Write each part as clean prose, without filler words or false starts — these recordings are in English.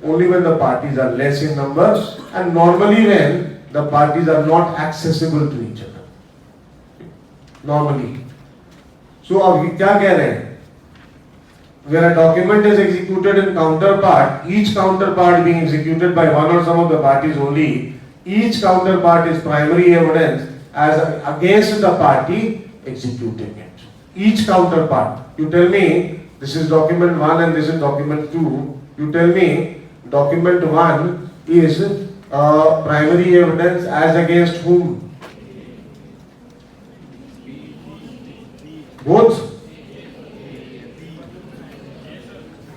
only when the parties are less in number and normally when the parties are not accessible to each other. Normally. So अब क्या कह रहे हैं? Where a document is executed in counterpart, each counterpart being executed by one or some of the parties only, each counterpart is primary evidence as against the party executing it. Each counterpart. You tell me this is document 1 and this is document 2. You tell me document 1 is primary evidence as against whom? Both?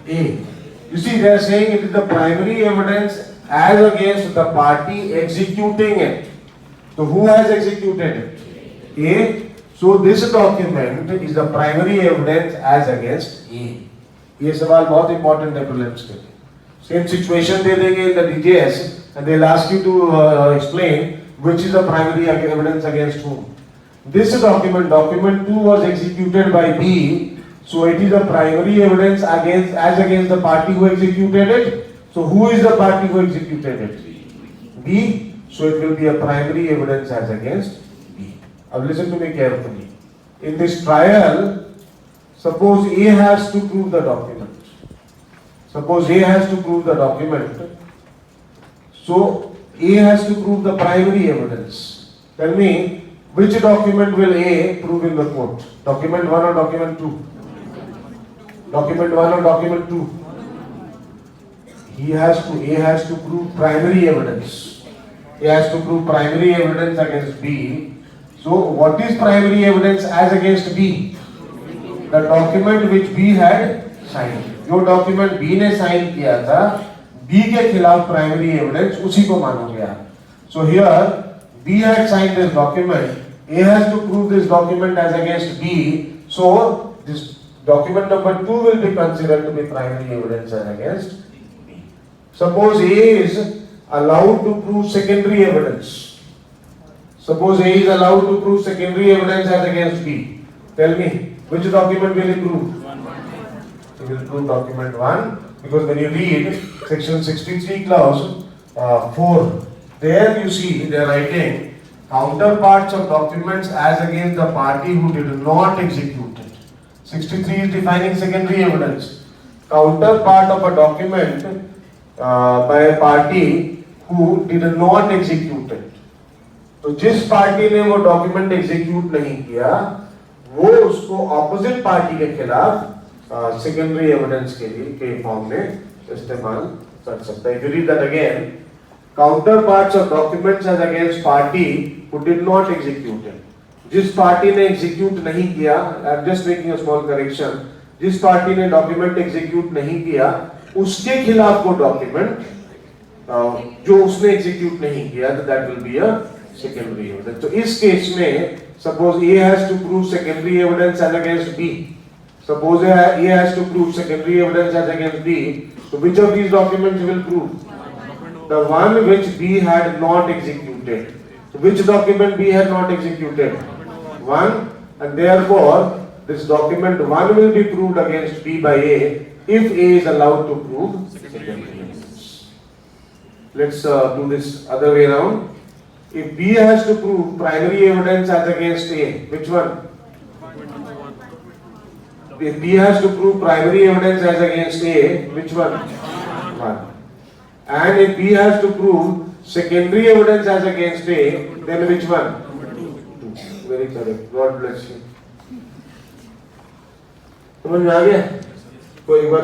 A. You see, they are saying it is the primary evidence as against the party executing it. So who has executed it? A. So this document is the primary evidence as against A. ये सवाल बहुत important है prelims के लिए. Same situation दे देंगे in the DJS and they'll ask you to explain which is the primary evidence against whom. This document 2 was executed by B. So it is a primary evidence as against the party who executed it. So who is the party who executed it? B. So it will be a primary evidence as against B. Now listen to me carefully. In this trial, suppose A has to prove the document. Suppose A has to prove the document. So A has to prove the primary evidence. Tell me, which document will A prove in the court? Document 1 or document 2? Document 1 or document 2? A has to prove primary evidence. A has to prove primary evidence against B. So what is primary evidence as against B? The document which B had signed. जो document B ने sign किया था, B के खिलाफ primary evidence उसी को मानोगे आप. So here B had signed this document. A has to prove this document as against B. So this document number 2 will be considered to be primary evidence as against B. Suppose A is allowed to prove secondary evidence. Suppose A is allowed to prove secondary evidence as against B. Tell me, which document will he prove? He will prove document 1 because when you read section 63 clause 4, there you see they are writing counterparts of documents as against the party who did not execute it. 63 is defining secondary evidence. Counterpart of a document by a party who did not execute it. तो जिस party ने वो document execute नहीं किया, वो उसको opposite party के खिलाफ सेकेंडरी एविडेंस के फॉर्म में इस्तेमाल कर सकता है. If you read that again, counterparts of documents as against party who did not execute it. जिस पार्टी ने एग्जीक्यूट नहीं किया, I am just making a small correction, जिस पार्टी ने डॉक्यूमेंट एग्जीक्यूट नहीं किया, उसके खिलाफ वो डॉक्यूमेंट जो उसने एग्जीक्यूट नहीं किया, that will be a secondary evidence. तो इस केस में suppose A has to prove secondary evidence as against B. Suppose A has to prove secondary evidence as against B. So which of these documents will prove? The one which B had not executed. So which document B had not executed? 1, and therefore this document 1 will be proved against B by A if A is allowed to prove secondary evidence. Let's do this other way around. If B has to prove primary evidence as against A, which one? If B has to prove primary evidence as against A, which one? 1. And if B has to prove secondary evidence as against A, then which one? 2. Very correct. God bless you. समझ में आ गया? कोई एक बार